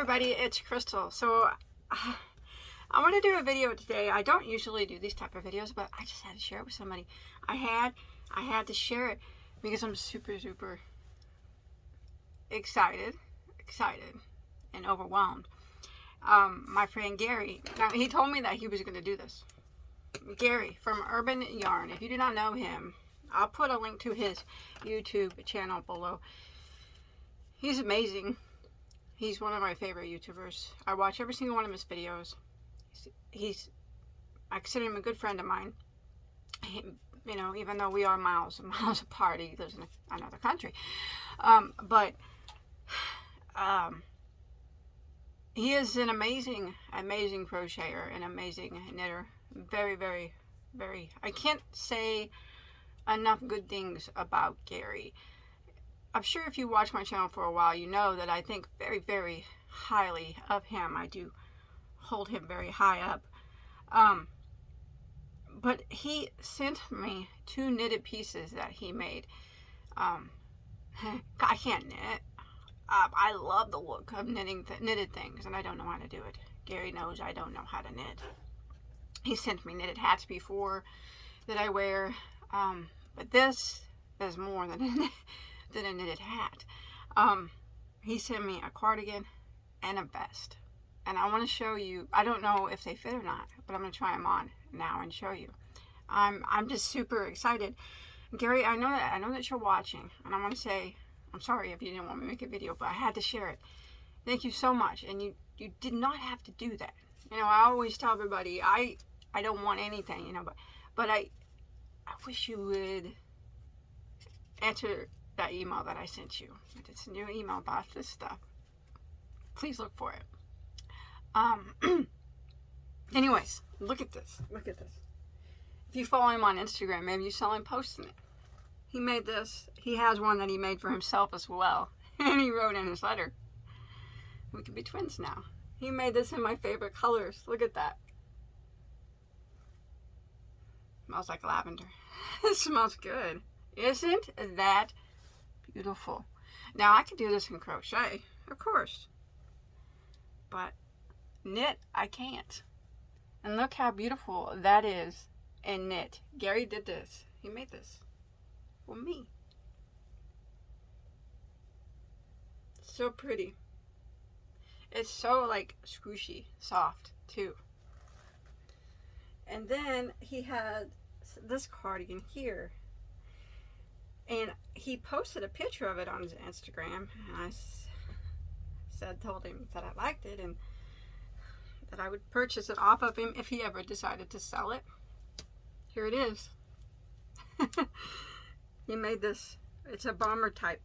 everybody, it's Crystal. So I want to do a video today. I don't usually do these type of videos, but I just had to share it with somebody. I had to share it because I'm super excited and overwhelmed. My friend Gary, now he told me that he was going to do this. Gary from Urban Yarn. If you do not know him, I'll put a link to his YouTube channel below. He's amazing. He's one of my favorite YouTubers. I watch every single one of his videos. I consider him a good friend of mine. You know, even though we are miles apart, he lives in another country. He is an amazing crocheter, an amazing knitter. Very. I can't say enough good things about Gary. I'm sure if you watch my channel for a while, you know that I think very highly of him. I do hold him very high up. But he sent me 2 knitted pieces that he made. I can't knit. I love the look of knitted things, and I don't know how to do it. Gary knows I don't know how to knit. He sent me knitted hats before that I wear, but this is more than a knitted hat. He sent me a cardigan and a vest, and I want to show you. I don't know if they fit or not, but I'm going to try them on now and show you. I'm just super excited. Gary, I know that you're watching, and I want to say I'm sorry if you didn't want me to make a video, but I had to share it. Thank you so much. And you did not have to do that. You know, I always tell everybody I don't want anything, you know, but I wish you would answer that email that I sent you. It's a new email about this stuff. Please look for it. Anyways, look at this. If you follow him on Instagram, maybe you saw him posting it. He made this. He has one that he made for himself as well. And he wrote in his letter, we could be twins now. He made this in my favorite colors. Look at that. Smells like lavender. It smells good. Isn't that beautiful? Now I could do this in crochet, of course. But knit, I can't. And look how beautiful that is in knit. Gary did this. He made this for me. So pretty. It's so like squishy, soft too. And then he had this cardigan here, and he posted a picture of it on his Instagram, and I told him that I liked it and that I would purchase it off of him if he ever decided to sell it. Here it is. He made this. It's a bomber type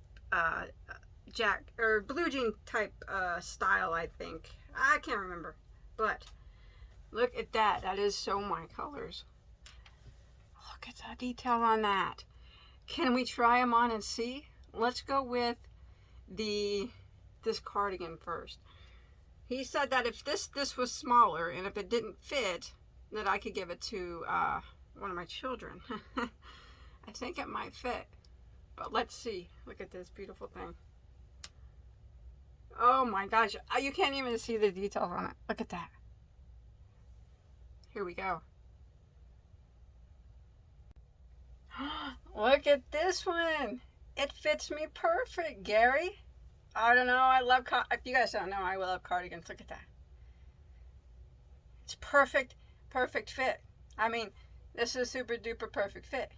blue jean type style, I think. I can't remember, but look at that. That is so my colors. Look at the detail on that. Can we try them on and see? Let's go with this cardigan first. He said that if this was smaller and if it didn't fit, that I could give it to one of my children. I think it might fit, but let's see. Look at this beautiful thing. Oh my gosh, you can't even see the details on it. Look at that. Here we go. Look at this one. It fits me perfect, Gary. I don't know. If you guys don't know, I love cardigans. Look at that. It's perfect fit. I mean, this is super duper perfect fit.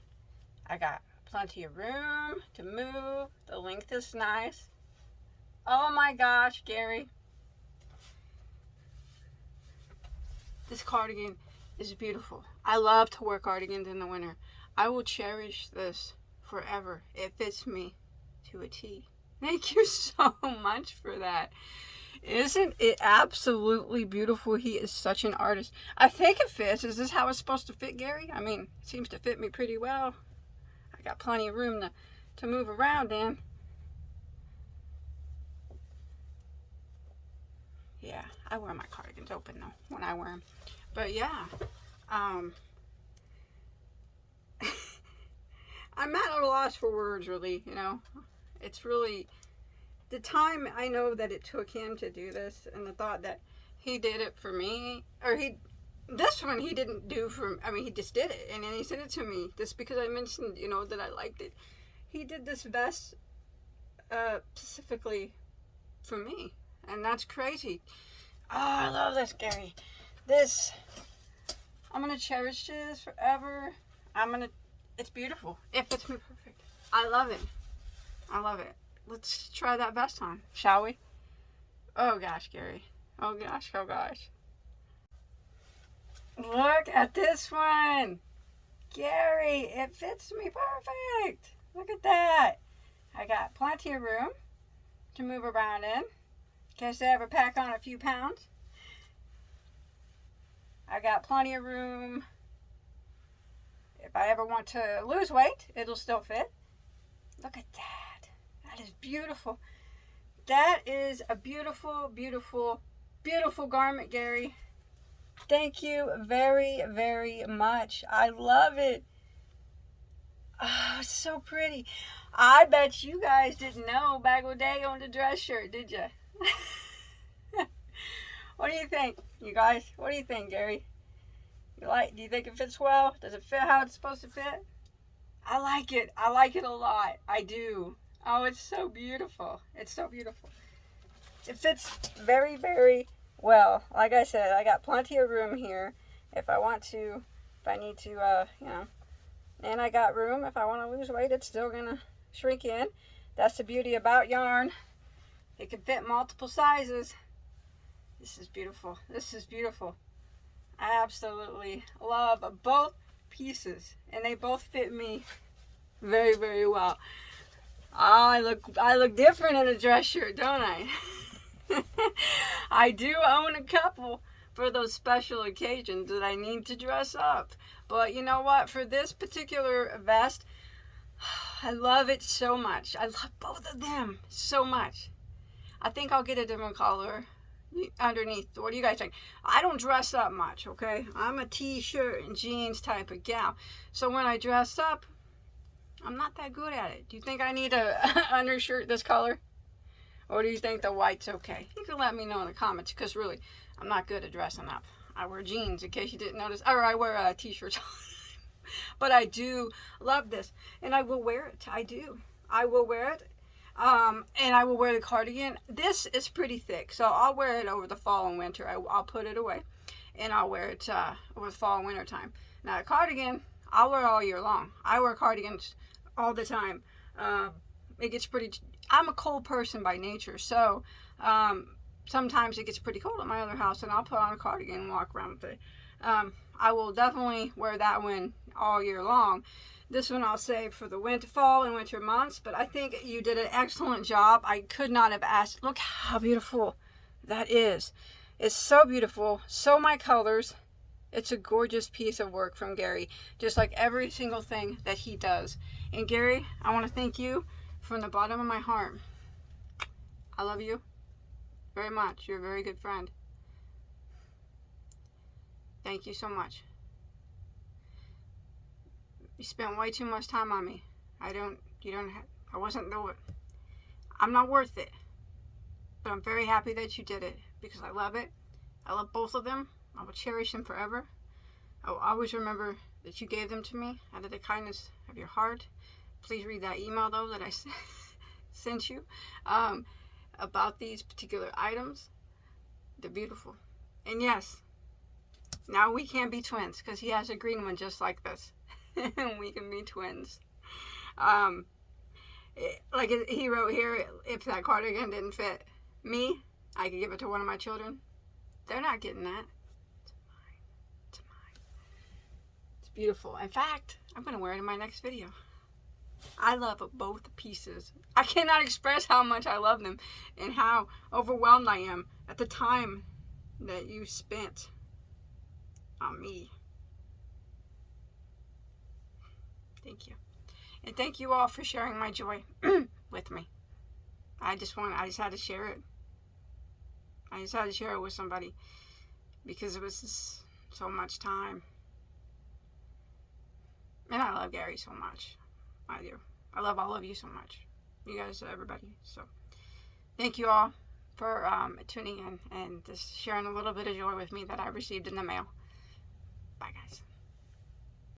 I got plenty of room to move. The length is nice. Oh my gosh, Gary. This cardigan is beautiful. I love to wear cardigans in the winter. I will cherish this forever. It fits me to a T. Thank you so much for that. Isn't it absolutely beautiful? He is such an artist. I think it fits. Is this how it's supposed to fit, Gary? I mean, it seems to fit me pretty well. I got plenty of room to move around in. Yeah, I wear my cardigans open though when I wear them. But yeah, I'm at a loss for words, really. You know, it's really the time I know that it took him to do this, and the thought that he did it for me, or this one he didn't do for, I mean, he just did it, and then he sent it to me, just because I mentioned, you know, that I liked it. He did this vest specifically for me, and that's crazy. Oh, I love this, Gary. This, I'm going to cherish this forever. It's beautiful. It fits me perfect. I love it. I love it. Let's try that vest on, shall we? Oh gosh, Gary. Oh gosh, oh gosh. Look at this one. Gary, it fits me perfect. Look at that. I got plenty of room to move around in, in case I ever pack on a few pounds. I got plenty of room. If I ever want to lose weight, it'll still fit. Look at that. That is beautiful. That is a beautiful, beautiful, beautiful garment, Gary. Thank you very, very much. I love it. Oh, it's so pretty. I bet you guys didn't know Bagoday owned a dress shirt, did you? What do you think, you guys? What do you think, Gary? Do you think it fits well? Does it fit how it's supposed to fit? I like it. I like it a lot. I do. Oh, it's so beautiful. It's so beautiful. It fits very, very well. Like I said, I got plenty of room here if I want to, if I need to, you know. And I got room if I want to lose weight. It's still going to shrink in. That's the beauty about yarn. It can fit multiple sizes. This is beautiful. This is beautiful. I absolutely love both pieces, and they both fit me very, very well. Oh, I look different in a dress shirt, don't I? I do own a couple for those special occasions that I need to dress up. But you know what? For this particular vest, I love it so much. I love both of them so much. I think I'll get a different color underneath. What do you guys think? I don't dress up much, okay? I'm a t-shirt and jeans type of gal. So when I dress up, I'm not that good at it. Do you think I need a undershirt this color? Or do you think the white's okay? You can let me know in the comments, because really, I'm not good at dressing up. I wear jeans, in case you didn't notice. Or I wear t-shirts. But I do love this. And I will wear it. I do. I will wear it. And I will wear the cardigan. This is pretty thick, so I'll wear it over the fall and winter. I'll put it away, and I'll wear it over the fall and winter time. Now, the cardigan, I'll wear all year long. I wear cardigans all the time. It gets pretty... I'm a cold person by nature, so sometimes it gets pretty cold at my other house, and I'll put on a cardigan and walk around with it. I will definitely wear that one all year long. This one I'll save for the fall and winter months, but I think you did an excellent job. I could not have asked. Look how beautiful that is. It's so beautiful. So my colors. It's a gorgeous piece of work from Gary, just like every single thing that he does. And Gary, I want to thank you from the bottom of my heart. I love you very much. You're a very good friend. Thank you so much. You spent way too much time on me. I'm not worth it. But I'm very happy that you did it, because I love it. I love both of them. I will cherish them forever. I will always remember that you gave them to me out of the kindness of your heart. Please read that email, though, that I sent you about these particular items. They're beautiful. And yes, now we can be twins, because he has a green one just like this. And we can be twins. Like he wrote here, if that cardigan didn't fit me, I could give it to one of my children. They're not getting that. It's mine. It's mine. It's beautiful. In fact, I'm going to wear it in my next video. I love both pieces. I cannot express how much I love them and how overwhelmed I am at the time that you spent on me. Thank you. And thank you all for sharing my joy with me. I just had to share it. I just had to share it with somebody, because it was just so much time. And I love Gary so much. I do. I love all of you so much. You guys, everybody. So, Thank you all for tuning in and just sharing a little bit of joy with me that I received in the mail.